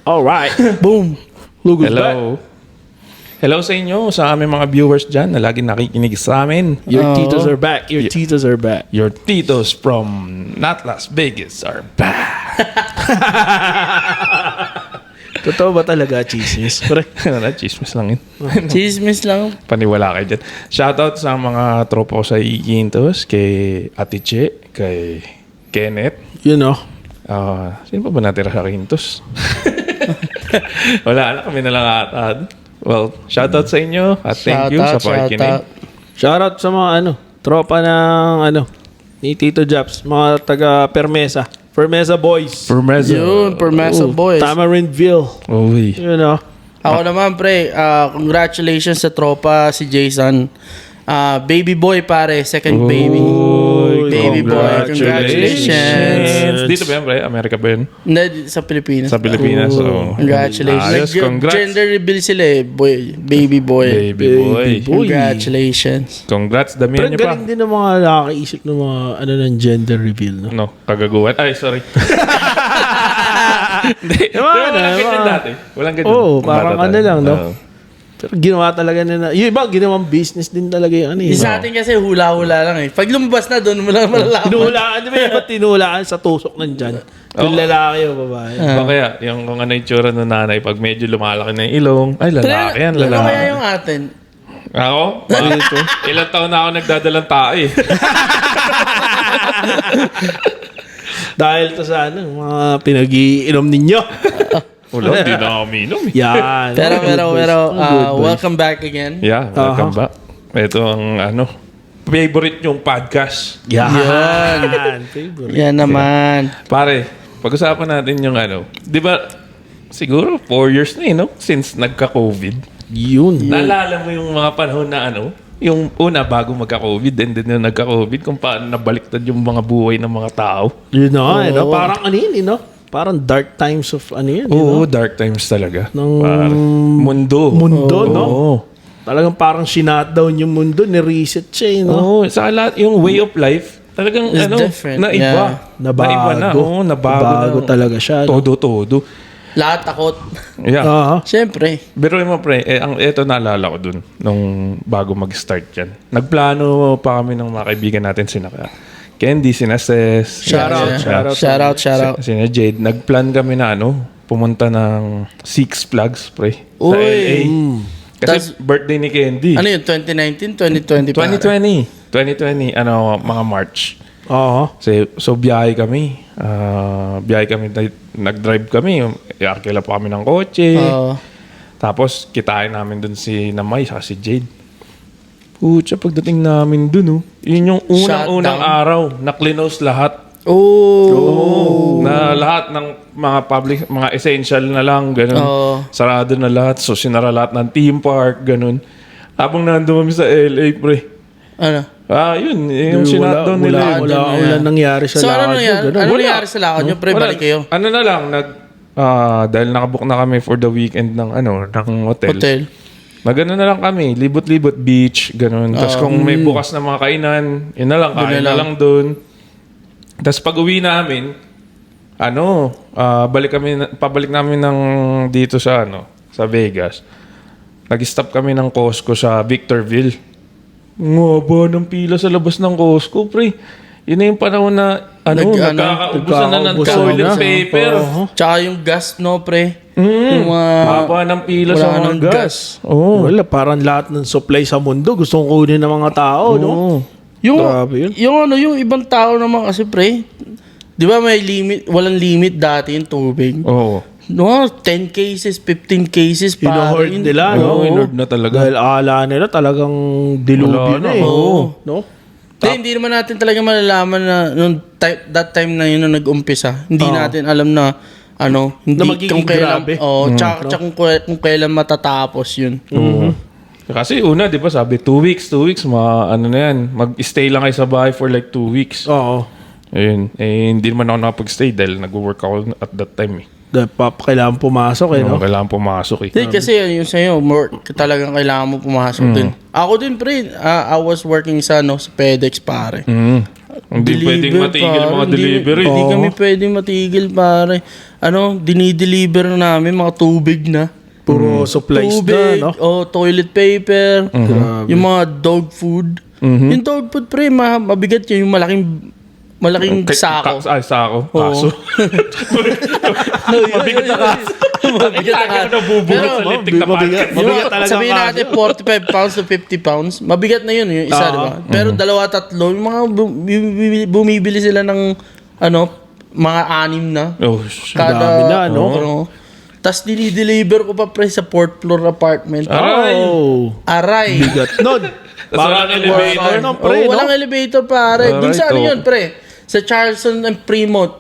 Alright. Boom. Lugo's back. Hello. Hello sa inyo, sa aming mga viewers dyan na lagi nakikinig sa amin. Your titos are back. Your titos are back. Your titos from not Las Vegas are back. Totoo ba talaga, chismis? Chismis lang yun. Chismis lang. Paniwala kayo dyan. Shoutout sa mga tropa ko sa Igintos, kay Ate Che, kay Kenneth. You know. Sino pa ba natira sa Quintos? Wala na, kami na lang ata. Well, shoutout sa inyo at thank you sa pakikinig. Shoutout sa mga tropa ng ni Tito Japs, mga taga Permesa. Permesa Boys. Permesa Boys. Tamarindville. Uy. You know. Ako naman, pre, congratulations sa tropa, si Jason. Baby boy, pare. Second baby. Baby boy, congratulations. Dito ba yan, pre? Amerika ba yun? Hindi, sa Pilipinas. Sa Pilipinas. So, Congratulations. ayos, congrats. Gender reveal sila eh. Baby boy. Baby boy. Congratulations. Congrats, damihan Pero niyo pa. galing din ng mga nakakaisip ng mga ng gender reveal. No? No, kagaguhan. Ay, sorry. Hindi. Walang ganyan dati. Walang ganyan. Oo, parang lang, no? Oo. Pero ginawa talaga nila. Yung iba, ginawang business din talaga yung Sa atin kasi hula-hula lang eh. Pag lumabas na doon, mo lang malalaman. Tinuhulaan, di ba yung tinuhulaan sa tusok ng dyan? Yung lalaki o babae. Ba kaya, yung kung ano yung tsura ng nanay, pag medyo lumalaki na yung ilong, ay lalaki yan, Ano lalaki. kaya yung atin? Ako? Ilang taon na ako nagdadalang tae. Dahil to sa mga pinag-iinom ninyo. Wala, hindi na kami inom. Yan. Pero, welcome back again. Yeah, welcome back. Ito ang favorite yung podcast. Yan. Favorite. Yan naman. Pare, pag-usapan natin yung di ba, siguro 4 years na no? Since nagka-COVID. Yun. Naalala mo yung mga panahon na yung una bago magka-COVID and then yung nagka-COVID kung paano nabaliktad yung mga buhay ng mga tao. Yun na, parang parang dark times of Oo, dark times talaga. Ng parang mundo, no? Oo. Talagang parang sinutdown yung mundo, ni-reset siya, no? Oo, sa lahat, yung way of life, talagang It's different. naiba. Yeah. Nabago. Naiba na. Oo, nabago na. talaga siya. No? Todo. Lahat takot. Yeah. Siyempre. Pero mo pre, ito naalala ko dun nung bago mag-start yan. Nagplano pa kami ng mga kaibigan natin sina Candy, sina Ses. Shout out. Sina Jade. Nagplan kami na pumunta ng Six Flags pre. Sa Uy. LA. Kasi birthday ni Candy. Ano yun? 2019? 2020 pa? 2020, mga March. Oo. So biyahe kami. Nag-drive kami. Arkela pa kami ng kotse. Tapos kitain namin dun si Namay sa si Jade. Pucha, pagdating namin dun, yun yung unang araw. Na-cleanhouse lahat. Na lahat ng mga public, mga essential na lang, ganun. Sarado na lahat. So, sinara lahat ng theme park, ganun. Habang nandun kami sa LA, pre. Ano? Yun. Yung sinatdown nila. Wala nangyari sa lakad nyo. Ano nangyari sa lakad nyo? Pre, balik kayo. Ano na lang, dahil nakabook na kami for the weekend ng hotel. Magano na lang kami, libot-libot beach, ganun. Tapos kung may bukas na mga kainan, yun na lang, kain na lang doon. Tapos pag uwi namin, pabalik namin ng dito sa Vegas. Nag-stop kami ng Costco sa Victorville. Ngaba ng pila sa labas ng Costco, pre. Yun na yung panahon na nagkakaubusan na ng toilet paper. Tsaka yung gas, no, pre? Yung haba ng pila sa mga gas. Wala, parang lahat ng supply sa mundo gustong kunin ng mga tao, no? Grabe yun. Yung ibang tao naman kasi, pre, di ba may limit, walang limit dati yung tubig? Oo. No, 10 cases, 15 cases pa. Ino-hoard nila, no? Ino-hoard na talaga. Dahil akala nila talagang dilubyo na eh. No? Hindi naman natin talaga malalaman na that time na yun na nag-umpisa. Hindi natin alam na hindi na magiging grabe. Tsaka kung kailan matatapos yun. Kasi una, di ba sabi, 2 weeks, na yan, mag-stay lang kayo sa bahay for like 2 weeks. Oo. Ayun. Hindi naman ako nakapag-stay dahil nag-work ako at that time eh. Kailangan pumasok eh, no? Kailangan pumasok eh. Hindi, kasi yun sa'yo, more, talagang kailangan mo pumasok din. Ako din, pre, I was working sa FedEx, pare. Hindi pwedeng matigil pare. mga delivery. Hindi kami pwedeng matigil, pare. Dinideliver namin mga tubig na. Puro supplies Tubig, na, no? toilet paper, yung mga dog food. Yung dog food, pre, mabigat yun, yung malaking sako. Sako. Oo. Kaso. Mabigat na kaso. Mabigat na kaso. Nabubuhat sa lintik na mabigat. packet. Mabigat talaga Sabihin ang natin 45 pounds to 50 pounds. Mabigat na yun, yung isa, di ba? Pero dalawa, tatlo, yung mga bumibili sila ng mga anim na. Oh, shit. Dami na, no? Tapos dinideliver ko pa, pre, sa 4th floor apartment. Aray! Oh. Aray! Bigat nun. Walang elevator. Pre, no? Walang elevator, pare. Dun sa Alright, yun, pre? Sa Charleston and Fremont.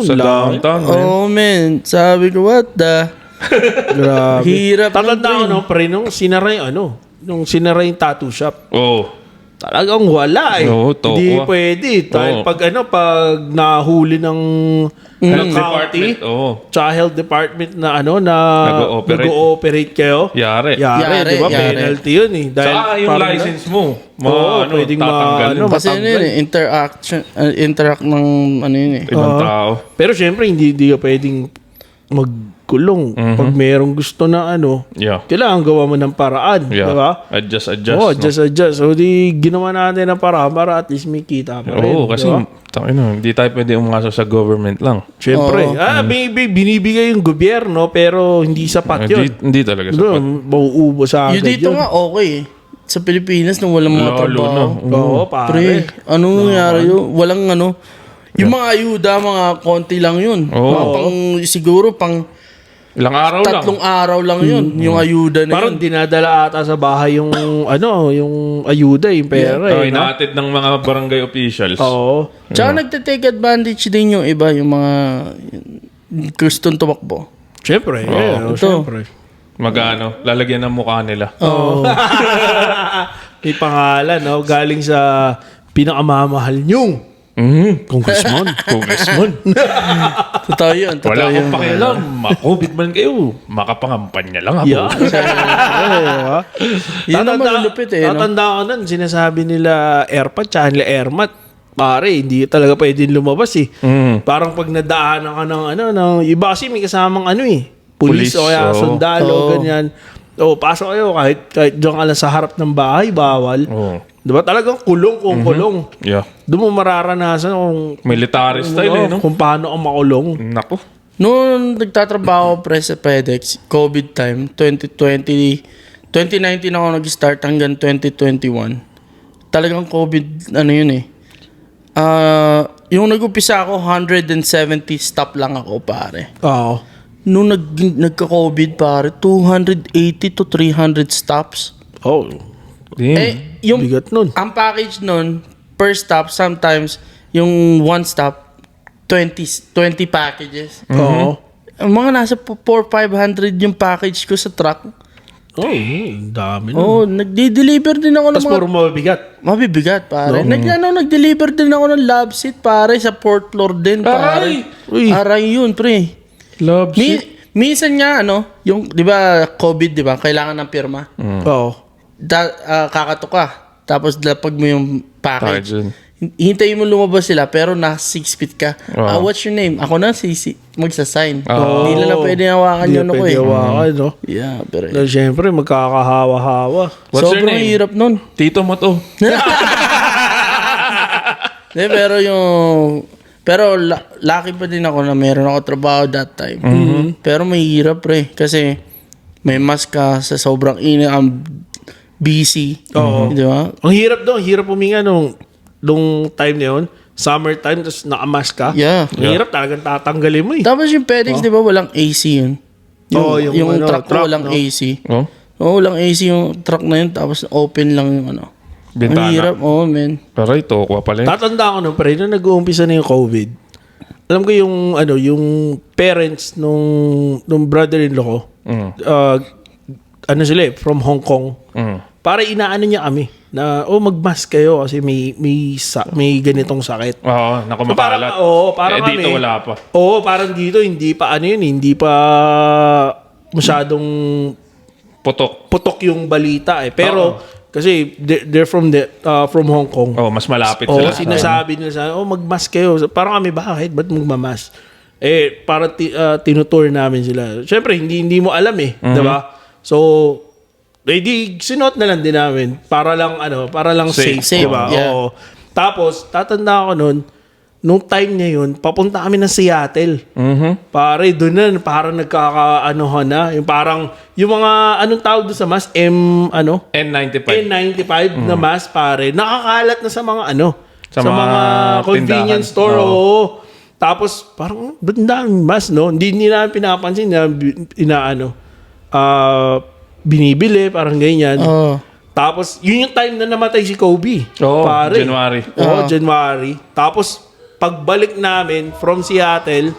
Sa lang. downtown, man. Oh, man. Sabi ko, what the? Grabe. Hirap. Tatanda ko, nun, no, pre, nung sinara yung tattoo shop. Oh. Talagang wala eh. Oo, toko. Hindi pwede. Dahil Oo. pag nahuli ng Health county, department. Oo. tsaka health department na Nag-ooperate. nag-ooperate kayo. Yari. Yari, di ba? Yari. Penalty yun eh. Dahil Saka yung parang- license mo. Oo, pwedeng tatanggalin. Kasi yun yun, interact ng yun eh. Ibang tao. Pero syempre, hindi ka pwedeng magkulong. Pag merong gusto na Yeah. kailangan gawa mo ng paraan. Yeah. Di ba? Adjust. Oo, no? adjust. So, ginawa natin ng paraan para at least may kita pa rin. Oo, kasi di ba? hindi tayo pwede umasa sa government lang. Siyempre. Binibigay yung gobyerno pero hindi sapat yun. Hindi talaga sapat. Mauubos sa Yung agad dito yun. nga okay eh. Sa Pilipinas nung walang mga Lalo trabaho. na. Oo, Pre, pare. ano nangyari yun? Walang yung mga ayuda, mga konti lang yun. Oo. Siguro pang Ilang araw lang. 3 araw lang yun, yung ayuda na Parang yun. dinadala ata sa bahay yung yung ayuda, yung pera. Oh, eh, no? inaatid ng mga barangay officials. Oo. Tsaka nagte-take advantage din yung iba, yung mga gustong tumakbo. Siyempre. Oo. Ito. Siyempre. Lalagyan ng mukha nila. Oo. May pangalan, no? Galing sa pinakamamahal niyong congressman. Totoo yun. Totoo Wala yun. akong pakialam. Ma-COVID man kayo. Makapangampanya lang ako. Yeah. Yun ang malulupit eh. No? Tatanda ko nun, sinasabi nila Airpat, tsaka nila Airmat. Pare, hindi talaga pwedeng lumabas eh. Parang pag nadaanan ka ng iba kasi may kasamang pulis Police, o kaya oo. sundalo, Oo. ganyan. Pasok kayo kahit diyan ka lang sa harap ng bahay, bawal. Oo. Diba? Talagang kulong kung kulong. Yeah. Doon mo mararanasan kung Military style no? kung paano ka makulong. Naku. Noon nagtatrabaho pre sa FedEx, COVID time, 2019 ako nag-start hanggang 2021. Talagang COVID, yun eh. Yung nag-upisa ako, 170 stop lang ako, pare. Oo. Nung nagka-COVID, pare, 280 to 300 stops. Oh. Damn. Yung Bigat nun. ang package nun, per stop, sometimes, yung one stop, 20 packages. Oo. Ang mga nasa 400-500 yung package ko sa truck. Oh, dami nun. Oh, nagdi-deliver din ako ng Tapos mga puro mabibigat. mabibigat, pare. Nag-deliver din ako ng love seat, pare, sa 4th floor din, pare. Aray! Uy. Aray yun, pre. Love Minsan nga, yung, di ba, COVID, di ba, kailangan ng pirma. Oo. Kakato ka. Tapos lapag mo yung package. Package. Hintayin mo lumabas sila pero na 6 feet ka. Oo. What's your name? Ako na magsasign. Oo. Hindi na pwede hawakan Hindi yun ako pwede eh. hawakan, no? Yeah, pero Dahil syempre, magkakahawa-hawa. What's your sobrang name? hirap nun. Tito mo to. Pero lucky pa din ako na meron ako trabaho that time. Pero may hirap pre. Kasi may mask ka sa sobrang init. Ang busy. Oo. Di ba? Ang hirap doon. Hirap huminga nung time na yun. Summertime, tapos nakamask ka. Yeah. Ang hirap talagang tatanggalin mo eh. Tapos yung FedEx, di ba, walang AC yun? Oo, yung truck ko truck, walang no? AC. Oh? Oo, walang AC yung truck na yun. Tapos open lang yung Bintana. Ang hirap, man. Pero ito, kuha pala yun. Tatanda ko nung pre, nung nag-uumpisa na yung COVID, alam ko yung parents nung brother-in-law ko, sila from Hong Kong. Para inaano niya kami na mag-mask kayo kasi may ganitong sakit. Oo, na kumakalat. Parang dito kami, wala pa. Oo, parang dito hindi pa hindi pa masyadong putok yung balita eh. Pero kasi they're from Hong Kong. Oh, mas malapit Oo, sila. sinasabi nila mag-mask kayo. Parang kami, bakit? Ba't magmamask? Parang tinutour namin sila. Siyempre, hindi mo alam eh. Diba? So, di sinuot na lang din namin para lang safe, diba? Yeah. Oo. Tapos tatanda ko noon nung time niya yun, papunta kami ng Seattle. Pare, doon na parang nagkakaanohan na, yung parang yung mga anong tawag doon sa mask, N95. N95 na mask, pare. Nakakalat na sa mga Sa sa mga convenience tindahan. store. Oo. Oo. Tapos parang ba't ang daming mask, no? Hindi nila pinapansin na binibili, parang ganyan. Oo. Tapos, yun yung time na namatay si Kobe. Oo, pare. January. Oo, January. Tapos, pagbalik namin from Seattle,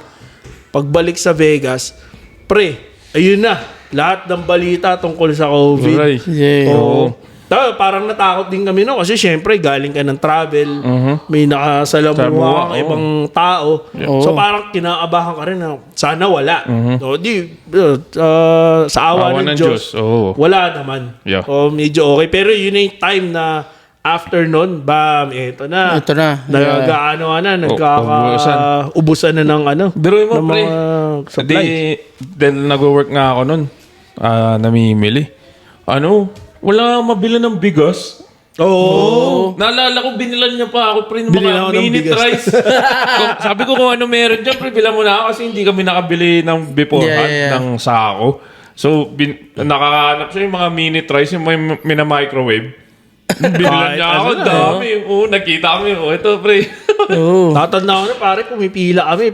pagbalik sa Vegas, ayun na. Lahat ng balita tungkol sa COVID. Aray. Yeah. Oo. Parang natakot din kami kasi syempre galing ka ng travel, may nakasalamuha kang ibang tao. So parang kinaabahan ka rin na sana wala. So sa awa ng Diyos, wala naman. Yeah. Medyo okay. Pero yun na yung time na after nun, bam, ito na. Ito na. Ubusan na ng Biruin mo, ng pre. mga supply. Dahil nag-work nga ako nun, namimili. Wala mabila ng bigas. Oo. Naalala ko, binilan niya pa ako, pre, ng Binilan mga ako ng minute bigas. rice. Sabi ko kung ano meron dyan, pre, bilan mo na ako kasi hindi kami nakabili ng beforehand ng sako. So, nakakahanap siya yung mga minute rice, yung may mina-microwave. Binilan niya ako, dami. Nakita kami. Ito, pre. Tatanda ko na pare, pumipila kami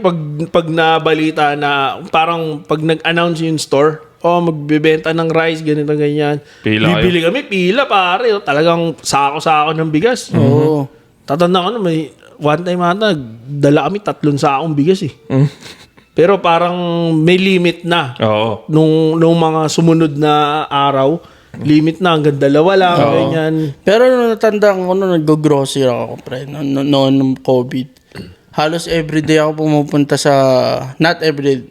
pag nabalita na parang pag nag-announce yung store, magbebenta ng rice, ganito, ganyan. Pila Bibili kami, pila pare. Talagang sako-sako ng bigas. Oo. Tatanda ko na may one time ata, dala kami 3 sakong bigas eh. Pero parang may limit na. Oo. Nung mga sumunod na araw, limit na, hanggang 2 lang, ganyan. Pero natanda ko nag-grocery ako, pre, noon ng COVID. Halos everyday ako pumupunta not everyday,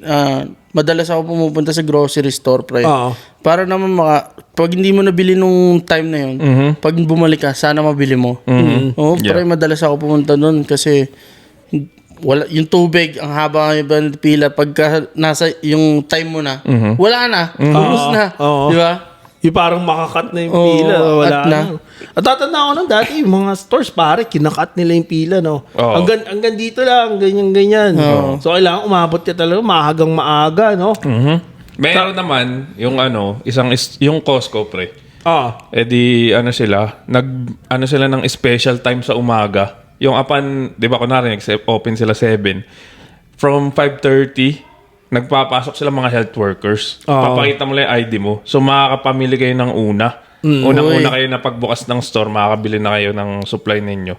madalas ako pumupunta sa grocery store, pre. Para naman pag hindi mo nabili nung time na yun, pag bumalik ka, sana mabili mo. Pre, madalas ako pumunta doon kasi wala yung tubig, ang haba ng pila, pagka nasa yung time mo na, wala na, ubus na. Di ba? Yung parang makakat na yung pila. Wala na. At tatanda ko nung dati, yung mga stores, pare, kinakat nila yung pila, no? Hanggang dito lang, ganyan-ganyan. So, kailangan umabot ka talaga, maagang maaga, no? Meron naman, yung Costco, pre. Sila, sila ng special time sa umaga. Yung di ba, kunwari, open sila 7. From 5:30, nagpapasok sila mga health workers. Papakita mo lang yung ID mo. So, makakapamili kayo ng una. Unang-una kayo na pagbukas ng store, makakabili na kayo ng supply ninyo.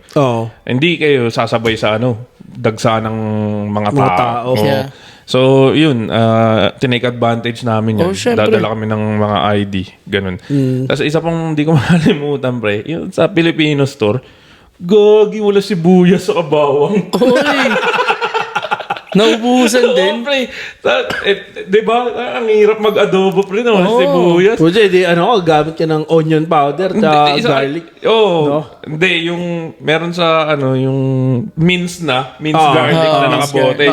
Hindi kayo sasabay sa dagsa ng mga tao. Yeah. So, yun. Tinake advantage namin yan. Syempre. Dadala kami ng mga ID. Ganun. Tapos isa pang hindi ko makalimutan, pre. Yun sa Filipino store, gagi, wala sibuyas sa kabawang. Naubusan din. Pre. Diba? Ang hirap mag-adobo, pre, na wala sibuyas. Pwede, gamit ka ng onion powder at garlic. Hindi, meron sa, yung minced garlic na nakabote.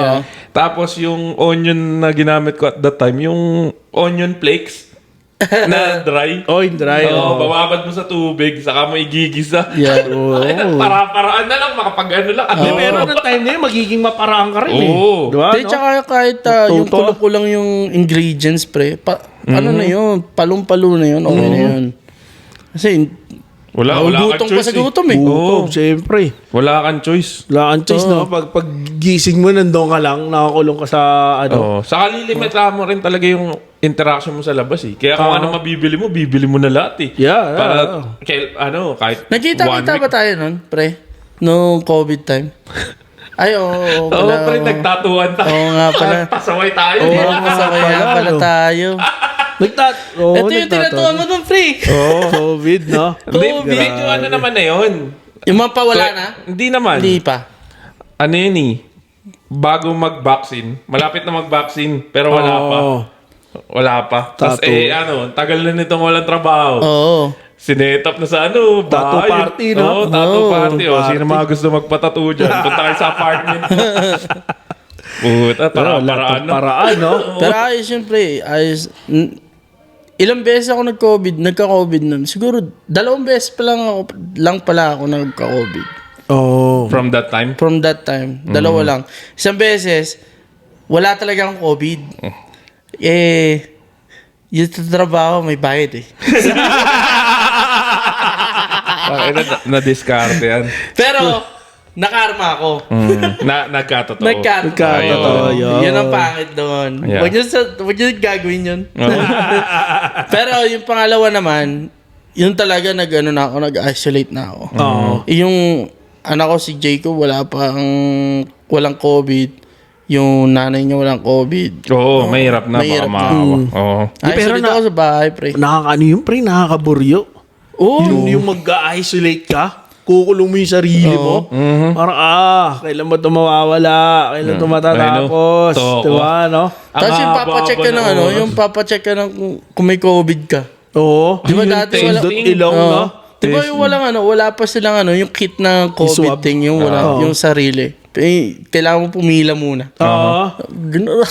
Tapos yung onion na ginamit ko at that time, yung onion flakes na dry. Yung dry. Bababad mo sa tubig, saka mo igigisa. Yeah. Para-paraan na lang, makapag-ano lang. Pero ng time na yun, magiging maparaan ka rin eh. Diba? Tsaka kahit yung kulang yung ingredients, pre, na yun, palong-palo na yun, okay na yun. Kasi, wala kang gutom pa choice. sa gutom eh. Siyempre. Wala kang choice. Wala kang choice, no? Pag gising mo, nandun ka lang, nakakulong ka sa Saka lilimita mo rin talaga yung interaction mo sa labas eh. Kaya kung ano mabibili mo, bibili mo na lahat eh. Yeah. Kahit Nakita-kita ba tayo nun, pre? Noong COVID time? Ay, oo. Pre, nagtatuan tayo. Oo nga pala. Pasaway tayo. Masaway nga pala tayo. Ito yung tinatuan mo dun, pre. COVID, no? Hindi, COVID. medyo ano naman na yun. Yung mga pawala na? Hindi naman. Hindi pa. Ano yun bago mag-vaccine, malapit na mag-vaccine, pero wala pa. Oo. Wala pa. Tapos tagal na nitong walang trabaho. Oo. Sinetap na sa bahay. Tattoo party, no? Oo, tattoo party. O, party. sino mga gusto magpatattoo dyan? Punta kayo sa apartment. Puta, paraan na. Paraan, no? Pero ayos yun, pre. Ayos. Ilang beses ako nagka-COVID nun. Siguro, 2 beses pa lang pala ako nagka-COVID. Oo. From that time? From that time. 2 lang. Isang beses, wala talaga akong COVID. Yung trabaho, may bayad eh. Na-discard yan. Pero, nakarma ako. Nagkatotoo. Nagkatotoo. Ayun. Yun ang pangit doon. Yeah. Huwag nyo gagawin yun. Pero yung pangalawa naman, yun talaga nag-isolate na ako. Oo. Yung anak ko si Jacob, walang COVID. Yung nanay niya walang COVID. Oo, mahirap na. Mahirap Baka na. maawa. Oo. Pero Isolate ako sa bahay, pre. Nakakaano yun, pre? Nakakaburyo. Oo. Yung mag-isolate ka, kukulong mo yung sarili mo. Parang, kailan ba ito mawawala? Kailan ito matatapos? Toko. Diba, no? Tapos yung papacheck ka ng yung papacheck ka ng kung may COVID ka. Oo. Di ba Yung dati Pindot ilong, Oo. no? Di ba yung wala pa silang yung kit na COVID swab. thing, yung yung sarili. Kailangan mo pumila muna. Oo. Ganun.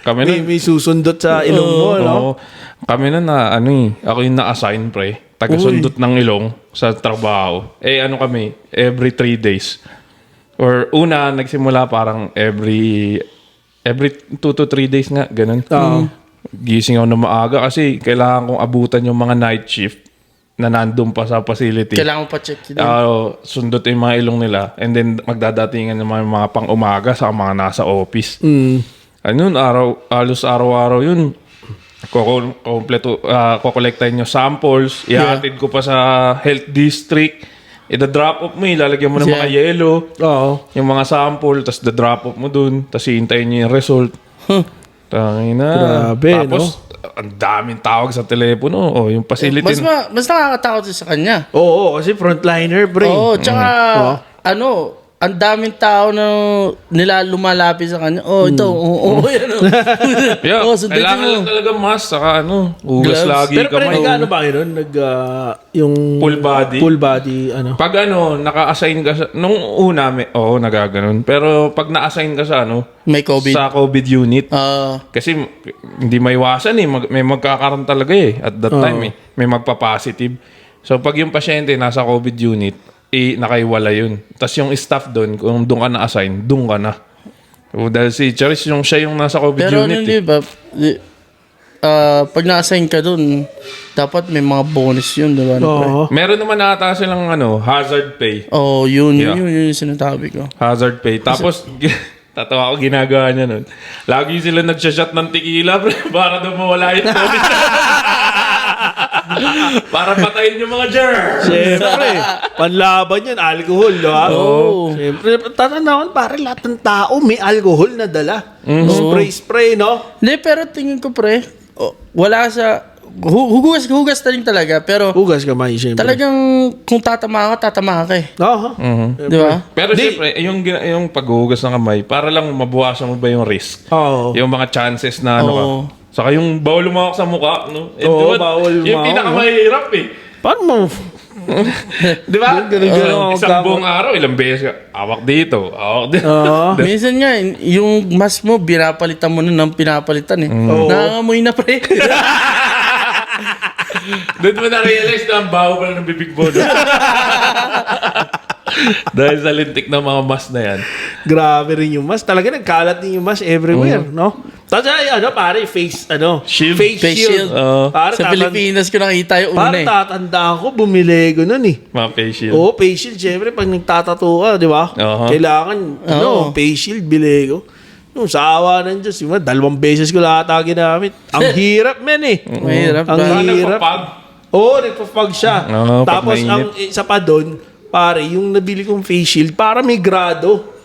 Kami na. May susundot sa ilong mo, no? Oo. Kami na ako yung na-assign, pre. Taga-sundot ng ilong sa trabaho. Kami, every 3 days. Or una, nagsimula parang every 2 to 3 days nga, ganun. Gising ako na maaga kasi kailangan kong abutan yung mga night shift na nandun pa sa facility. Kailangan mo pa check yun. Sundot yung mga ilong nila and then magdadatingan yung mga pang-umaga sa mga nasa office. Halos araw-araw yun. Kukolektahin yung samples, ihatid ko pa sa health district, ida-drop off mo, ilalagyan mo ng mga yellow, yung mga sample, tapos da-drop off mo dun, tapos hihintayin nyo yung result. Tangina. Grabe, Tapos, ang daming tawag sa telepono, yung facility. Mas nakakatakot sa kanya. Oo, kasi frontliner, pre. Oo, tsaka ang daming tao na nila lumalapit sa kanya. Ito. Yan. Yeah, Sundutin kailangan mo. lang talaga mask, saka hugas Gloves. lagi Pero kamay. nag-ano ba kayo nun? Yung Full body? Full body, Pag naka-assign ka sa... Nung una, nagaganon. Pero pag na-assign ka sa May COVID. sa COVID unit, kasi hindi maiwasan may magkakaroon talaga at that time may magpa-positive. So pag yung pasyente nasa COVID unit, nakaiwala yun. Tapos yung staff doon, kung doon ka na-assign, doon ka na. So, dahil si Charis, siya yung nasa COVID Pero unit. di ba, pag na-assign ka dun, dapat may mga bonus yun, di ba? Oo. Meron naman ata silang hazard pay. Yun Yeah. yung sinasabi ko. Hazard pay. Tapos, tatawa ko ginagawa niya nun. Lagi sila nagsashot ng tequila, pre, para daw mawala yung COVID. Para patayin yung mga germs. Siyempre, panlaban yan, alcohol, di ba? Oo. Siyempre, tatanawan, pare, lahat ng tao may alcohol na dala. Spray, no? Hindi, pero tingin ko, pre, wala sa... Hugas na rin talaga, pero Hugas kamay, siyempre. talagang kung tatama ka eh. Oo. Di ba? Pero siyempre, yung paghuhugas ng kamay, para lang mabawasan mo ba yung risk. Oo. Yung mga chances na Oo. Saka yung bawal lumawak sa mukha, no? Oo, bawal Yung lumawak, pinakamahirap Paano mo? Di ba? Ganun, Isang buong araw, ilang beses ka, awak dito, awak dito. Minsan nga, yung mask mo, binapalitan mo na ng pinapalitan eh. Nangangamoy na, pre. Doon mo na-realize na ang baho pala ng bibig mo. No? Dahil sa lintik ng mga mask na yan. Grabe rin yung mask. Talaga nagkalat din yung mask everywhere, no? Tapos pare, face Shield. face shield. Pare, Sa Pilipinas ko nakita yung una Parang eh. tatandaan ko, bumili ko nun eh. Mga face shield. Oo, face shield. Siyempre, pag nagtatato ka, di ba? Kailangan, face shield, bili ko. Yung sa awa ng Diyos, 2 beses ko lahat ginamit. Ang hirap, men eh. Mahirap. Ang Saka hirap. nagpapag. Oo, nagpapag siya. Oo, pag Tapos, mainit. ang isa pa doon, pare, yung nabili kong face shield, para may grado.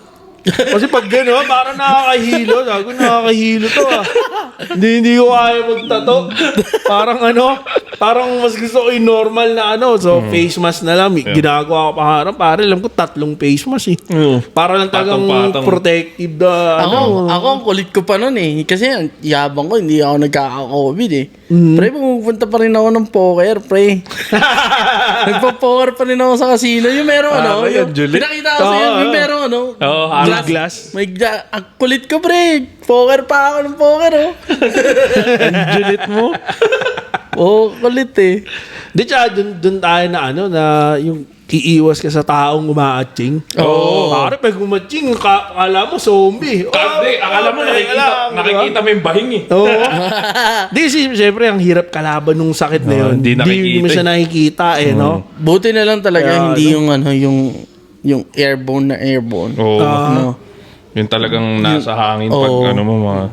Kasi pag gano'n, parang nakakahilo. Sabi ko, nakakahilo to ah. Hindi ko kaya magtato. Parang mas gusto ko yung normal na ano. So, face mask na lang. Ginagawa ko pa harap. Pare, alam ko 3 face mask eh. Para lang talagang Patong-patong. protective na ano. Ako ang kulit ko pa nun eh. Kasi yabang ko, hindi ako nagkaka-COVID eh. Pre, pumunta pa rin ako ng poker, pre. Nagpa-poker pa rin ako sa casino. Yung meron ano. yan, Julie. Pinakita ko sa'yo, yung meron ano. Oo, Glass. Ang kulit ko, pre. Poker pa ako ng poker, oh. Ang julit mo. Kulit eh. Di tsaka dun tayo na ano, na yung iiwas ka sa taong umaatching. Oo. Pare, pag umatching, akala mo zombie. Hindi, akala mo nakikita mo yung bahing eh. Oo. Di, siyempre, ang hirap kalaban nung sakit na yun. hindi Di mo nakikita siya nakikita eh, no? Buti na lang talaga, Kaya, hindi yung ano, yung airborne na airborne. Oo. Ano? Yung talagang nasa hangin pag Oo. ano mo mga...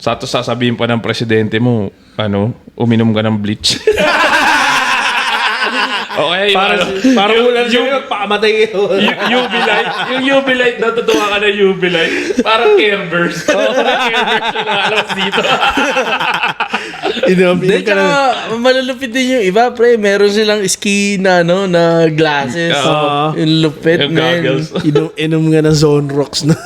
Sasabihin pa ng presidente mo, uminom ka ng bleach. Okay, Parang wala na siya magpakamatay yun. yung UV light, natutuwa ka na UV light. Parang Care Bears. Parang Care Bears yung nakalabas dito. Hindi, tsaka malulupit din yung iba, pre. Meron silang ski na, no, na glasses. Yung lupit, Yung man. goggles. Inom nga ng Zone Rocks na.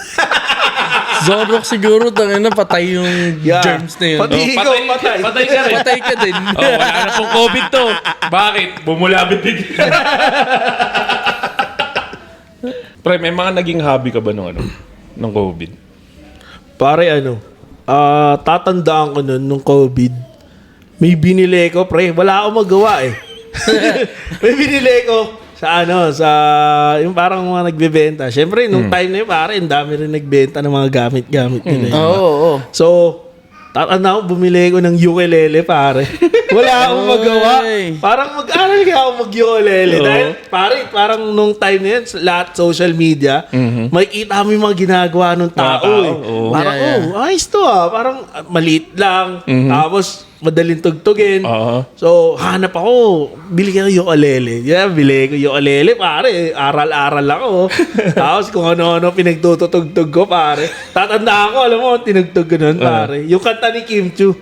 Zonrock siguro, tangin na, patay yung germs na yun. Pati ikaw, patay. Patay ka rin. Patay ka din. Wala na pong COVID to. Bakit? Bumulabit din. Pre, may mga naging hobby ka ba ng COVID? Pare, tatandaan ko nung COVID, may binili ko, pre. Wala akong magawa eh. May binili ko sa yung parang mga nagbebenta. Siyempre, nung time na yun, pare, ang dami rin nagbenta ng mga gamit-gamit nila. Oo. So, tatanda ko, bumili ko ng ukulele, pare. Wala akong magawa. Parang mag-aral kaya ako mag-ukulele. Dahil, pare, parang nung time na yun, lahat social media, makikita mo yung mga ginagawa ng tao eh. Parang, ayos to ah. Parang maliit lang. Tapos, madaling tugtugin. So, hanap ako. Bili ka ng ukulele. Bili ko ukulele, pare. Aral-aral ako. Tapos, kung ano-ano pinagtutugtog ko, pare. Tatanda ako, alam mo, tinugtog ko nun, pare. Yung kanta ni Kim Chu.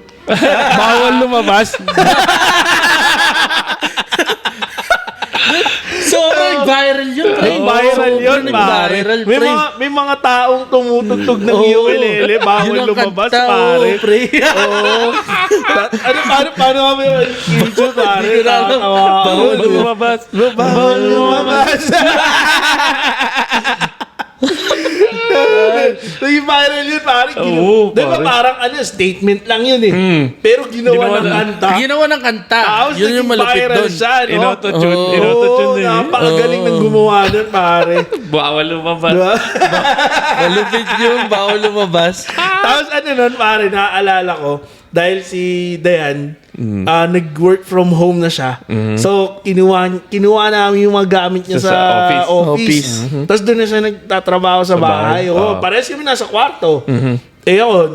Bawal lumabas. Viral yun, pre. Viral yun, pare. Viral, pre. May mga taong tumutugtog ng ukulele. Bawal Yun ang lumabas, kanta, pare. pre. Paano kami yung Kim Chu, pare? Bawal lumabas. Bawal lumabas. Naging viral yun, pare. Oo, Di ba pare. parang statement lang yun eh. Pero ginawa ng kanta. Ginawa ng kanta. Tapos Yun yung naging malupit viral doon. siya, no? Inauto-tune. Oo, Inauto-tune din eh. napakagaling ng gumawa nun, pare. Bawal lumabas. Diba? Malupit yun, bawal lumabas. Tapos nun, pare, naaalala ko, dahil si Dayan, nag-work from home na siya. So, kinuha namin yung mga gamit niya Sa sa office. Tapos doon na siya nagtatrabaho sa bahay. bahay. Parehas kami nasa kwarto. Eh ako,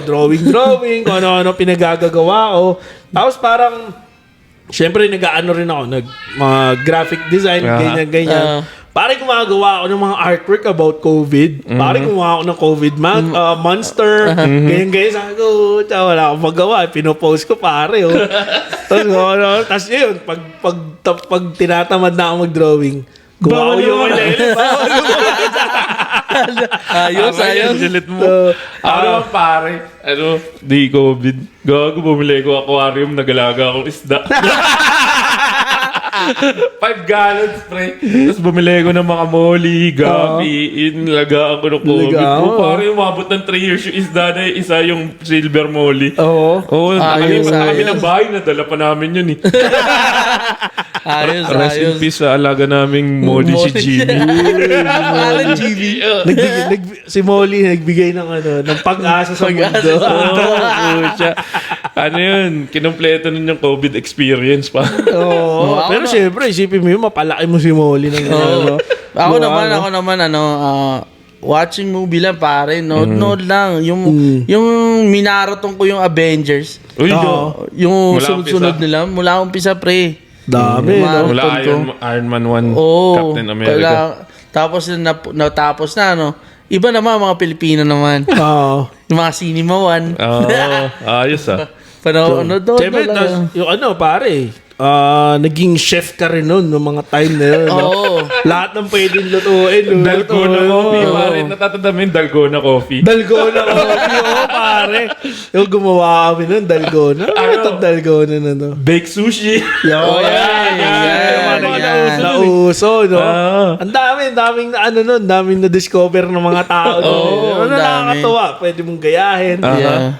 drawing, kung ano-ano pinagagagawa ko. Tapos parang, syempre nag-ano rin ako, mga graphic design, ganyan. Pare gumagawa ako ng mga artwork about COVID. Pare gumawa ako ng COVID monster. Ganyan. Sabi ko, wala akong magawa. Pinopost ko, pare. Tapos yun, pag tinatamad na ako mag-drawing, gumawa ko yung Ayos. Silit mo. Ako naman pare. Di COVID. Gago, bumili ko aquarium, nagalaga akong isda. 5 gallons, pre. Tapos bumili ko ng mga molly, gabi, inlagaan ko ng COVID. Pare, umabot ng 3 years yung isda na isa yung silver molly. Oo, nakalimutan kami ng bahay, nadala pa namin yun eh. Rest in peace sa alaga naming molly si Jimmy. Pangalan, GB. Si Molly nagbigay ng pag-asa sa mundo. Ano yun? Kinumpleto nun yung COVID experience pa. Pero syempre, isipin mo yun, mapalaki mo si Molly ng Ako naman, watching movie lang, pare. Nood lang. Yung minarathon ko yung Avengers. Uy, Yung Mula sunod-sunod umpisa. nila. Mula umpisa, pre. Dami, no? Mula Iron Man 1, Captain America. Tapos natapos na, Iba naman, mga Pilipino naman. Oo. Yung mga Cinema One. Ayos ah. Pero ano doon Siyempre, talaga. yung ano, pare, naging chef ka rin nun noong mga time na yun. no? Oo. Lahat ng pwedeng lutuin. Dalgona coffee. Pare, natatanda mo yung Dalgona coffee. Dalgona coffee, oo, pare. Yung gumawa kami nun, Dalgona. Ano itong Dalgona na to? Baked sushi. Yo, yan, Yung mga yan. nauso, no? Ah. Ang daming na ano nun, daming na-discover ng mga tao. Oo, ano ang dami. nakakatawa, pwede mong gayahin. Yeah.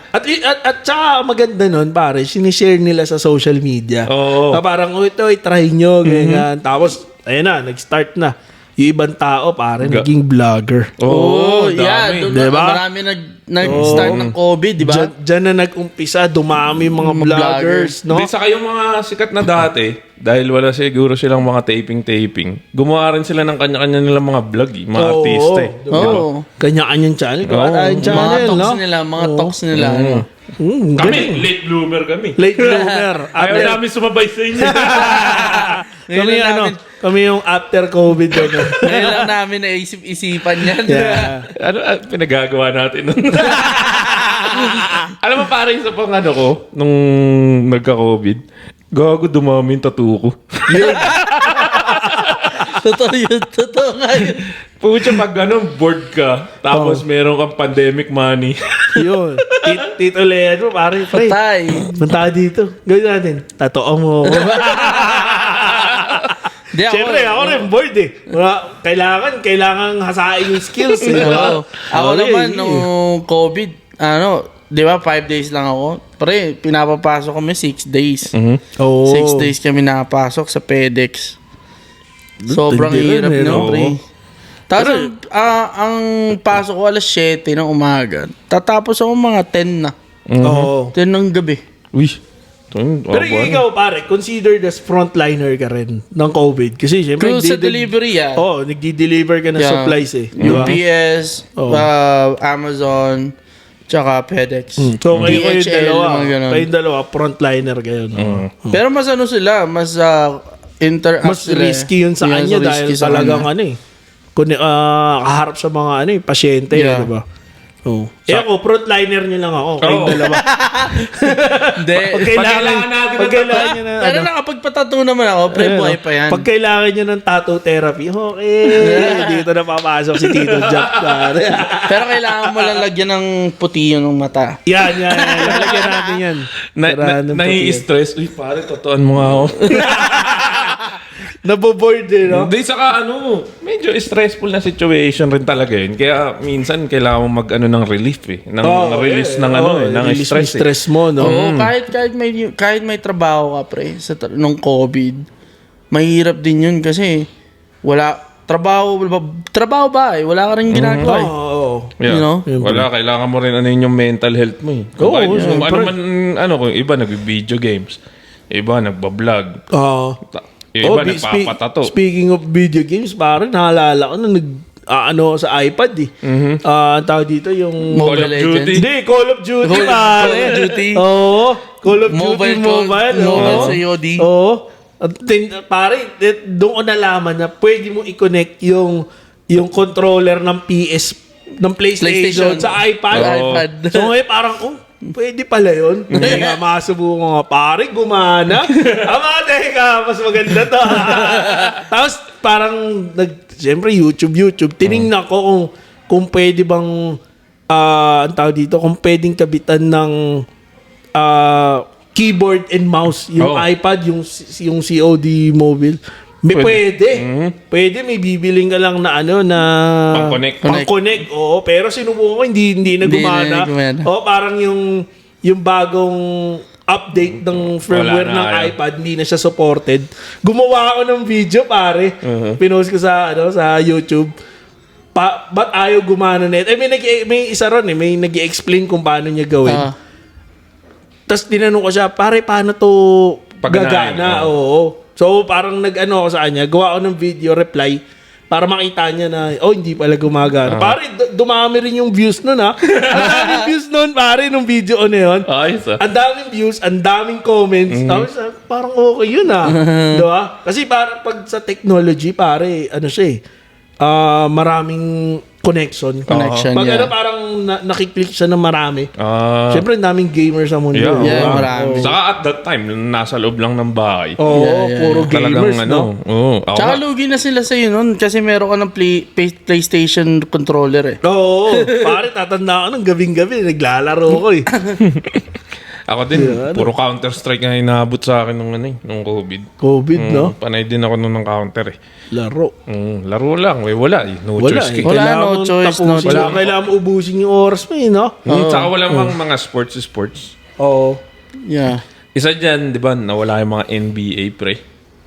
At saka maganda nun, pare, sinishare nila sa social media. Oo. Na parang, ito, i-try nyo, ganyan. Tapos, ayun na, nag-start na. Yung ibang tao, pare, naging vlogger. Oh, dami. yeah. Doon Diba? marami nag-start ng COVID, di ba? Diyan na nag-umpisa, dumami yung mga Mga vloggers, no? Di saka yung mga sikat na dati, dahil wala siguro silang mga taping, gumawa rin sila ng kanya-kanya nilang mga vlog, mga artista eh. Oo. Kanya-kanyang channel. Gawa tayong Mga channel, no? talks nila, mga talks nila. Ano. Kami, Galing. late bloomer kami. Late bloomer. Ayaw namin sumabay sa inyo. kami Ngayon lang ano, namin- kami yung after COVID. Ano. Ngayon lang namin naisip-isipan yan. Yeah. Ano, pinagagawa natin nun? Alam mo pare, isa pang ano ko, nung nagka-COVID, gago dumami yung tattoo ko. Totoo yun. Totoo nga yun. Pucha, pag ano, bored ka, tapos meron kang pandemic money. Yun. Tito Leandro, pare, pre. Patay. Punta ka dito. Gawin natin. Tatoong mo. Di ako. Siyempre, ako rin bored eh. Kailangan hasain yung skills eh. Oo. Ako Okay. naman, nung COVID, di ba, 5 days lang ako. Pre, pinapapasok kami 6 days. Oo. 6 days kami nakapasok sa FedEx. Sobrang Hindi hirap rin, eh, nun, no? pre. Tapos, ang pasok ko alas 7 ng umaga. Tatapos ako mga 10 na. Oo. 10 ng gabi. Uy. Pero ikaw, pare, consider as frontliner ka rin ng COVID. Kasi siyempre, Kung sa delivery, yeah. Oo, nagdi-deliver ka ng Yeah. supplies eh. Di ba? UPS, Oo. Amazon, tsaka FedEx. So, kayo yung DHL, dalawa. mga ganun. Kayong dalawa, frontliner kayo. No? Pero mas ano sila, mas interact Mas sila. risky yun sa Yeah, kanya mas dahil risky sa talagang kanya. ano eh. Kaharap sa mga ano eh, pasyente, Yeah. di ba? Oh. Ako, frontliner niyo lang ako. Kayong Oo. dalawa. Hindi. Pag kailangan natin pag ng kailangan niyo na, Pero nakapagpatato naman ako, pre, buhay pa yan. Pag kailangan niyo ng tattoo therapy, okay. Dito na papasok si Tito Jack. pare. Pero kailangan mo lang lagyan ng puti yun ng mata. yan. Lalagyan natin yan. Tirahan ng puti yan. Nai-stress. Uy, pare, totoan mo nga ako. Naboboard eh, no? Hindi, saka ano, medyo stressful na situation rin talaga yun. Kaya minsan kailangan mo mag-ano ng relief eh. Ng release ng ano eh, ng release stress yung stress mo, no? Oo, kahit may trabaho ka, pre, nung COVID, mahirap din yun kasi trabaho ba eh, wala ka rin ginagawa eh. Oo. Yeah. You know? Wala, kailangan mo rin ano yun yung mental health mo eh. Oo, Kung ano syempre. man, kung iba nag-video games, iba nagbablog, Oo. yung iba nagpapatato. Speaking of video games, parang naalala ko na ano sa iPad eh. Ang tawag dito yung Mobile Call of Legends. Duty. Hindi, Call of Duty, Call pare. of Duty. Oo. Call of Mobile Duty Mobile. Mobile oo. sa COD. Oo. At pare, doon ko nalaman na pwede mo i-connect yung controller ng ng PlayStation sa iPad. iPad. So ngayon parang, pwede pala yun. Hindi nga masubukan nga. Pare, gumana. Teka, mas maganda to. Tapos parang, siyempre YouTube. Tinignan ko kung pwede bang, ang tawag dito, kung pwedeng kabitan ng keyboard and mouse. Yung iPad, yung COD mobile. Pwede. Pwede, may bibiling ka lang na pang-connect. Oo, pero sinubukan ko, hindi na gumana. Parang yung bagong update ng firmware ng iPad, hindi na siya supported. Gumawa ako ng video, pare. Pinost ko sa YouTube. Ba't ayaw gumana na ito? May isa ron eh. May nag-i-explain kung paano niya gawin. Tapos tinanong ko siya, pare, paano to gagana? Oo. So, parang nag-ano ako sa kanya, gawa ko ng video reply para makita niya na, hindi pala gumagana. Pare, dumami rin yung views nun, ha? Ang daming views nun, pare, nung video na yun. Ayos ah. Ang daming views, ang daming comments. Tapos, parang okay yun, ha? Diba? Kasi parang pag sa technology, pare, ano siya eh, maraming connection. Connection, Pag yeah. ano, parang nakiklik siya ng marami. Ah. Siyempre, daming gamers sa mundo. Yeah, Yeah, oo. marami. Saka at that time, nasa loob lang ng bahay. Oo, Yeah. puro gamers, no? Ako Tsaka nga. lugi na sila sa'yo nun kasi meron ka ng PlayStation controller eh. Oo, pare, tatanda ko nung gabing-gabi, naglalaro ko eh. Ako din, puro Counter-Strike nga inaabot sa akin nung COVID. COVID, no? Panay din ako nung ng counter eh. Laro. Laro lang, wala eh. No Wala choice. eh. Wala, Kailangan no mong choice, no tapusin. choice. Kailangan mo ubusin yung oras mo eh, no? Tsaka wala mang mga sports. Oo. Yeah. Isa dyan, di ba, nawala yung mga NBA pre.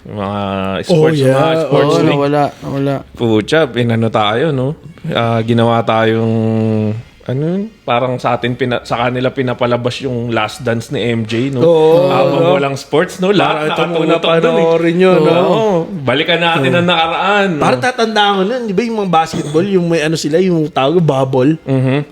Yung mga sports, yeah. mga sports Oo, league. nawala. Pucha, pinano tayo, no? Ginawa tayong, parang sa atin, sa kanila pinapalabas yung last dance ni MJ, no? Oo, Habang walang sports, no? Lahat Ito muna nakatutok dun, eh. panoorin yun, no? Oo. Balikan natin ang nakaraan. no? Parang tatandaan ko nun, di ba yung mga basketball, yung may ano sila, yung tawag, bubble.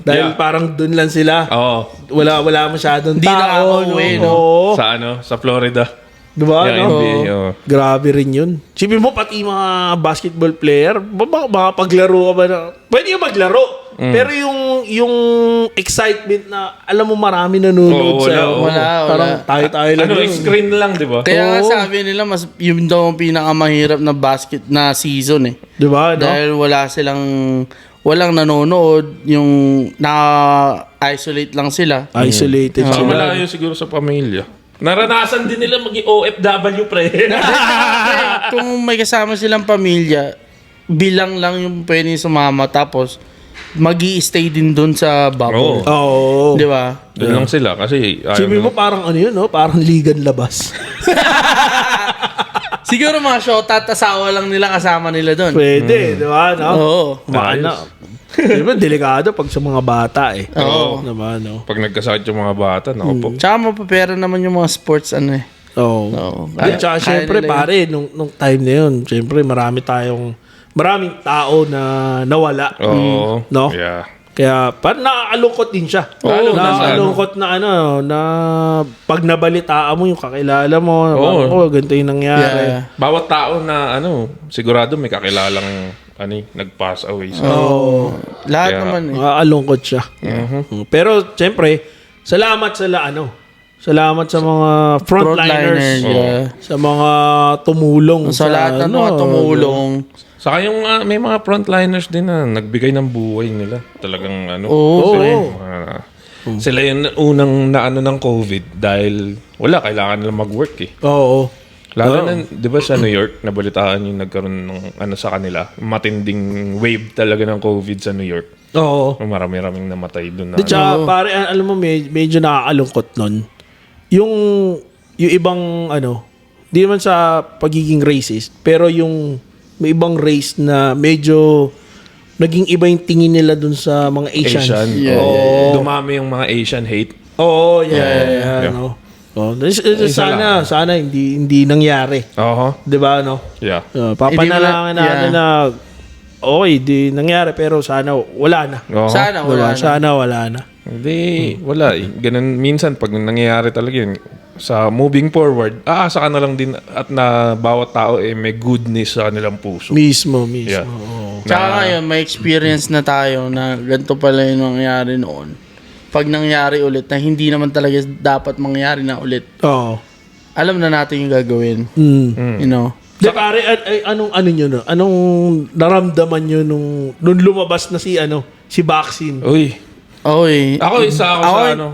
Dahil Yeah. parang dun lang sila. Oo. Wala masyadong Di tao. nakaka-uwi, no? Oo. Sa Florida. Diba, Yung no? NBA, oo. Grabe rin yun. Sipin mo, pati mga basketball player, makapaglaro ka ba na? Pwede yung maglaro. Pero yung excitement na, alam mo marami nanonood Oo, sa... wala. Parang tayo lang yun. Screen lang, di ba? Kaya nga Oo. sabi nila, mas yun daw ang pinakamahirap na na season eh. Diba, no? Dahil walang nanonood, yung na-isolate lang sila. Isolated Saka sila. malayo siguro sa pamilya. Naranasan din nila maging OFW, pre. Kung may kasama silang pamilya, bilang lang yung pwede sumama tapos magi-stay din doon sa bubble. Oo. Oo. Di ba? Doon lang sila kasi Sipin mo parang ano yun, no? Parang ligan labas. Siguro mga shota at asawa lang nila kasama nila doon. Pwede, di ba, no? Oo. Mana. Di ba, delikado pag sa mga bata eh. Oo. Diba, no? pag nagkasakit yung mga bata, naku po. Tsaka mapapera naman yung mga sports ano eh. Oo. Oo. At saka Kaya syempre nila yun. pare, nung time na yun, syempre maraming tao na nawala. Oo. No? Yeah. Kaya parang nakakalungkot din siya. Oo, Nakakalungkot na na pag nabalitaan mo yung kakilala mo, Oo. ganito yung nangyari. Yeah. Bawat tao na sigurado may kakilalang nag-pass away. So, Lahat Kaya- naman eh. Nakakalungkot siya. Pero syempre, salamat Salamat sa mga frontliners. yeah. Sa mga tumulong. Sa lahat ng mga tumulong. saka yung may mga frontliners din na nagbigay ng buhay nila. Talagang Oo. sila yung unang ng COVID dahil kailangan nila mag-work eh. Oo. Lalo na, di ba sa New York, nabalitaan yung nagkaroon ng sa kanila, matinding wave talaga ng COVID sa New York. Oo. Marami-raming namatay doon na. Di tsaka, pare, alam mo, medyo nakakalungkot nun. Yung ibang, di naman sa pagiging racist, pero yung may ibang race na medyo naging iba yung tingin nila dun sa mga Asians. Asian. Yeah, Oo. Dumami yung mga Asian hate. Oo, yeah. No? Sana hindi nangyari. Oo. 'Di ba, no? Yeah. Papanalangin natin yeah. na okay, di nangyari pero sana wala na. Oo. Sana Diba? wala na. Sana wala na. Hindi, wala eh. Ganun, minsan pag nangyayari talaga yun, sa moving forward, aasa ka na lang din at na bawat tao may goodness sa kanilang puso. Mismo. Yeah. Oo. Tsaka ngayon, may experience na tayo na ganito pala yung nangyari noon. Pag nangyari ulit na hindi naman talaga dapat mangyari na ulit, Oo. alam na natin yung gagawin. You know? Di pare, anong nyo, no? Anong naramdaman nyo nung lumabas na si vaccine? Uy. Okay. Ako sa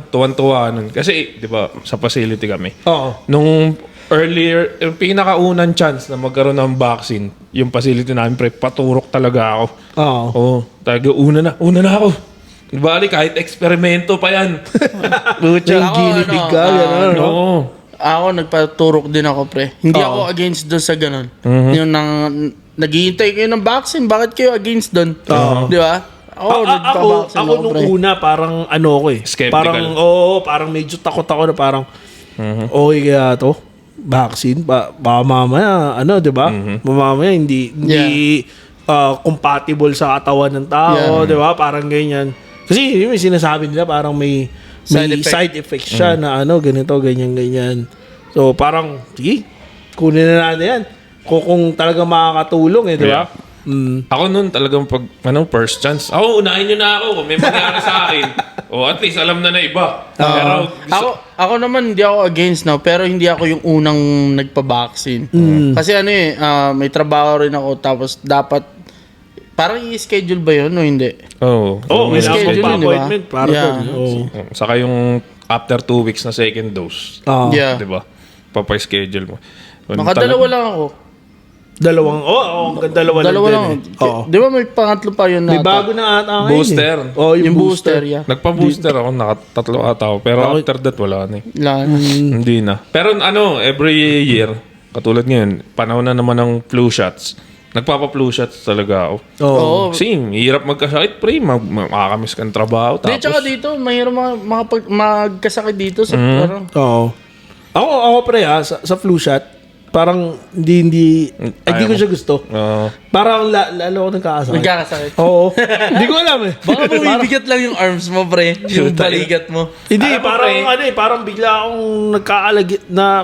tuwan-tuwa nun. Kasi, di ba, sa facility kami. Oo. Nung earlier, yung pinakaunang chance na magkaroon ng vaccine, yung facility namin, pre, paturok talaga ako. Oo. Oo. Talaga, una na ako. Bali, kahit eksperimento pa yan. Yung ginibig ka, gano'n, no? Oo. Ako, nagpaturok din ako, pre. Hindi ako against doon sa ganun. Yung naghihintay kayo ng vaccine, bakit kayo against doon? Di ba? Nagpa-vaccine Ako nung pre. una, parang ako eh. Skeptical. Parang medyo takot ako na parang, okay kaya to? Vaccine? Baka mamaya, di ba? Mamaya hindi compatible sa katawan ng tao, di ba? Parang ganyan. Kasi may sinasabi nila parang may side effect siya na ganito, ganyan. So parang, sige, kunin na natin yan. Kung talaga makakatulong di ba? Ako nun talagang first chance. Ako, unahin nyo na ako kung may mangyari sa akin. O at least alam na iba. Pero Ako naman hindi ako against now, pero hindi ako yung unang nagpa-vaccine. Kasi may trabaho rin ako, tapos dapat parang i-schedule ba yun o hindi? May schedule yun, di ba? appointment para Yeah. doon. Saka yung after 2 weeks na second dose. Yeah. Diba? Papaschedule mo. Nakadalawa lang ako. Dalawa Dalawa lang lang. din eh. Oo. Di ba may pangatlo pa yun May na? bago na ata ngayon Booster. eh. Oh, Yung booster, yeah. Nagpa-booster ako, nakatatlo ata ako. Pero after that, wala na eh. Hindi na. Pero every year, katulad ngayon, panahon na naman ng flu shots. Nagpapa-flu shots talaga ako. Oo. Same, hirap magkasakit, pre. Makakamiss kang trabaho. Di, tsaka dito, mahirap magkasakit dito sa parang... Oo. Ako pre sa flu shot, parang hindi ko siya gusto. Parang lalo ako nagkakasakit. Nagkakasakit. Oo. Hindi ko alam eh. Baka bumibigat lang yung arms mo, pre. Yung baligat mo. Hindi, parang bigla akong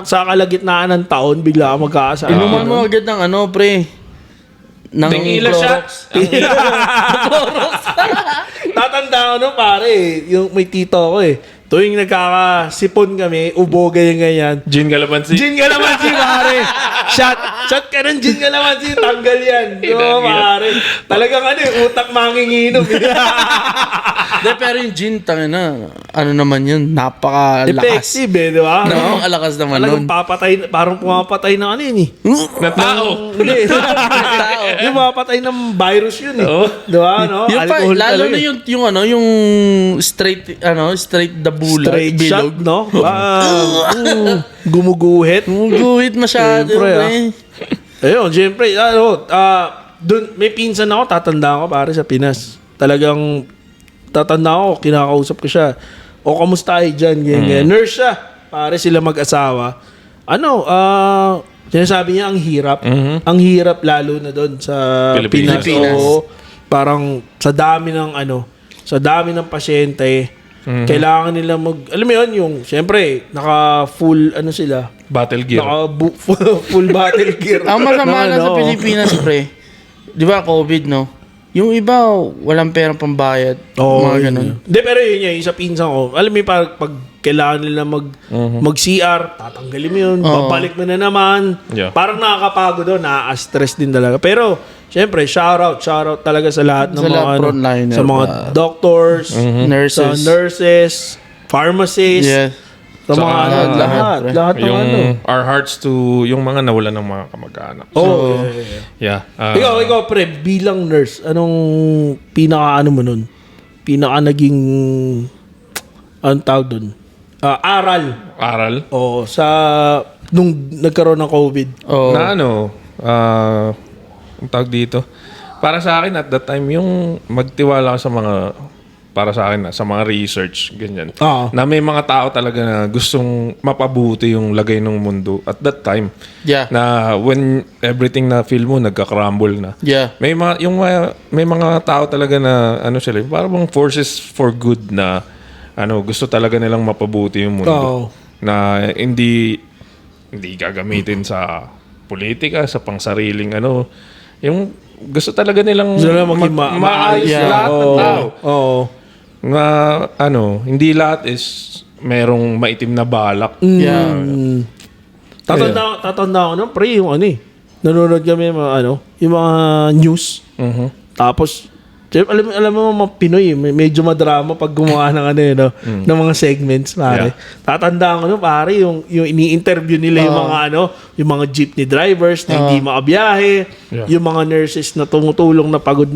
sa kalagitnaan ng taon, bigla akong magkakasakit. Inuman mo agad ng pre. Ng Tingila siya. Tatanda ko pare, yung may tito ko tuwing nagkakasipon kami, ubo ganyan. Gin Calamansi. Gin Calamansi, pare. Shot ka ng Gin Calamansi, tanggal yan. Oo, pare. Talagang utak manginginom. De, pero yung gin, ano naman yun, napakalakas. Effective di ba? Napakalakas naman nun. Talagang parang pumapatay ng Na tao. Hindi. Yung mapatay ng virus yun eh. Di ba? No? Yung Alcohol lalo talaga na yung straight the bullet. straight shot, bilog. no? Gumuguhit. Guhit masyado, Siyempre, pre. Ayun, siyempre, dun, may pinsan ako, tatanda ko pare sa Pinas. Talagang, tatanda ko, kinakausap ko siya. O, kamusta kayo dyan? Ganyan. Nurse siya. Pare sila mag-asawa. Sinasabi niya, ang hirap. Ang hirap lalo na doon sa Pilipinas. Pinas. Oo, parang sa dami ng pasyente, kailangan nila alam mo yun, yung, siyempre, naka-full, sila, Battle gear. full battle gear. Ang masama na sa Pilipinas, pre. Di ba, COVID, no? Yung iba, walang perang pambayad. Mga ganun. Hindi, pero yun yung isa pinsan ko. Alam mo, pag kailangan nila mag-CR, tatanggalin mo yun, babalik mo na naman. Yeah. Parang nakakapagod doon, nakaka-stress din talaga. Pero, syempre, shout out talaga sa lahat ng Sa mga, lahat frontliner, sa mga doctors, Nurses. sa nurses, pharmacists, Yeah. sa mga lahat ng Yung our hearts to yung mga nawalan ng mga kamag-anak. Yeah. Ikaw, pre, bilang nurse, anong mo nun? Naging, anong tawag dun? Aral. Oo, nung nagkaroon ng COVID. Oh. Na ang tawag dito. Para sa akin at that time, yung magtiwala ka sa mga research, ganyan. Na may mga tao talaga na gustong mapabuti yung lagay ng mundo at that time. Yeah. Na when everything na feel mo nagka-crumble na. Yeah. May mga tao talaga na sila, parang forces for good na gusto talaga nilang mapabuti yung mundo. Na hindi gagamitin sa politika, sa pangsariling yung gusto talaga nilang maging maayos lahat ng tao. Oo. Nga hindi lahat is merong maitim na balak. Yeah. Tatanda ko nun, pre, yung nanonood kami yung mga news. Tapos, alam mo mga Pinoy, medyo madrama pag gumawa ng ng mga segments, pare. Yeah. Tatandaan ko nun, pare, yung ini-interview nila yung mga yung mga jeepney drivers na hindi makabiyahe, yung mga nurses na tumutulong na pagod.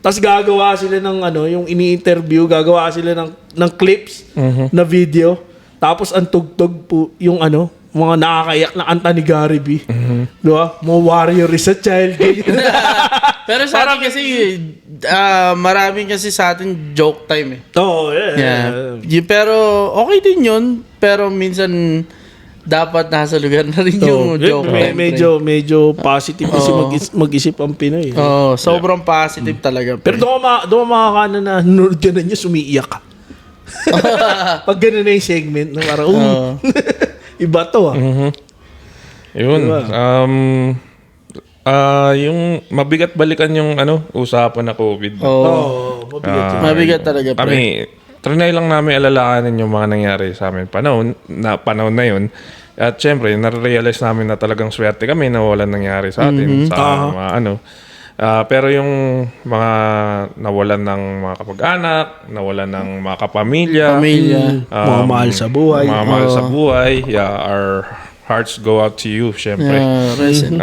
Tapos gagawa sila ng yung ini-interview, gagawa sila ng clips na video. Tapos ang tugtog po yung mga nakakaiyak na kanta ni Gary B. Diba? Mga warrior is a child. Pero sa atin kasi, maraming kasi sa atin joke time eh. Oo, yeah. Pero okay din yun. Pero minsan, dapat nasa lugar na rin yung joke time. Medyo positive kasi mag-isip ang Pinoy. Sobrang positive talaga. Pero doon makakana na nanonood ka na niya, sumiiyak ka. Pag gano'n na yung segment, na parang, iba to Yun. Diba? Yung mabigat balikan yung usapan na COVID. Oo. Mabigat yun. Mabigat talaga, pre. Kami, trinay lang namin alalahanin yung mga nangyari sa amin panahon na yun. At syempre, narealize namin na talagang swerte kami na walang nangyari sa atin sa mga pero yung mga nawalan ng mga kapag-anak, nawalan ng mga kapamilya, Mga mahal sa buhay. mga mahal sa buhay, our hearts go out to you, syempre. Recent.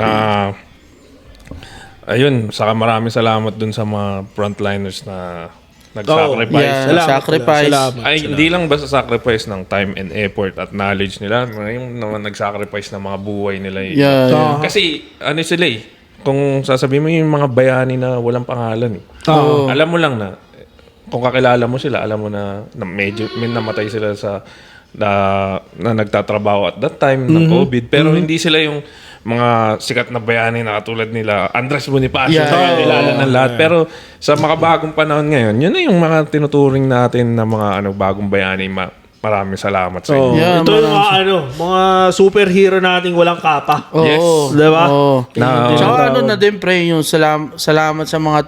Ayun, saka maraming salamat dun sa mga frontliners na nag-sacrifice. Sacrifice. Ay, hindi lang basta sacrifice ng time and effort at knowledge nila. Yung naman nag-sacrifice ng mga buhay nila. Kasi, sila kung sasabihin mo yung mga bayani na walang pangalan. Alam mo lang na, kung kakilala mo sila, alam mo na medyo may namatay sila na nagtatrabaho at that time ng COVID. Pero hindi sila yung mga sikat na bayani na katulad nila Andres Bonifacio sa kilala ng lahat. Pero sa makabagong panahon ngayon, yun na yung mga tinuturing natin na mga bagong bayani. Maraming salamat sa inyo. Ito yung mga superhero nating walang kapa. Yes. Diba? Tsaka na din, pre, yung salamat sa mga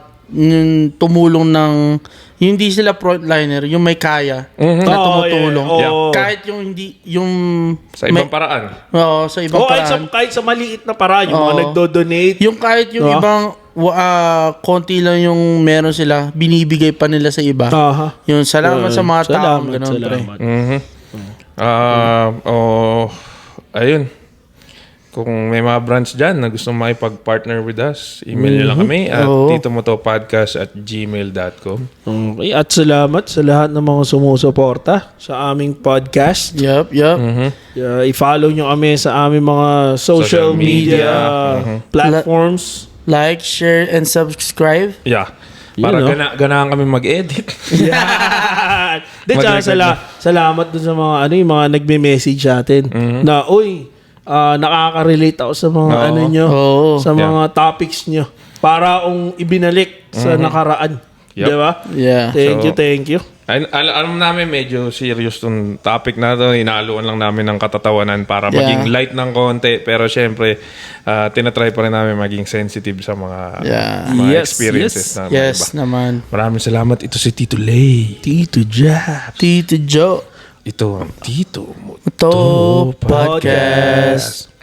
tumulong ng hindi sila frontliner, yung may kaya na tumutulong. Kahit yung hindi, yung sa ibang paraan. Oo, sa ibang paraan. Kahit sa maliit na paraan, yung mga nagdo-donate. Yung kahit yung ibang konti lang yung meron sila, binibigay pa nila sa iba. Yung salamat sa mga tao. Ganun, pre. Ayun. Kung may mga branch dyan na gusto makipag-partner with us, email nyo lang kami at titomotopodcast@gmail.com. Okay, at salamat sa lahat ng mga sumusuporta sa aming podcast. Yup. I-follow nyo kami sa aming mga social media platforms. Like, share, and subscribe. Yeah. Para ganahan kami mag-edit. Yan. Salamat dun sa mga yung mga nagme-message sa atin na, nakaka-relate ako sa mga nyo, sa mga topics nyo. Para ibinalik sa nakaraan. Yep. Diba? Yeah. Thank you. Alam namin medyo serious tong topic na to. Inaluan lang namin ng katatawanan para maging light ng konti. Pero syempre, tinatry pa rin namin maging sensitive sa mga experiences na iba. Naman. Maraming salamat. Ito si Tito Lay. Tito Jab. Tito Joe. Ito ang Tito Podcast.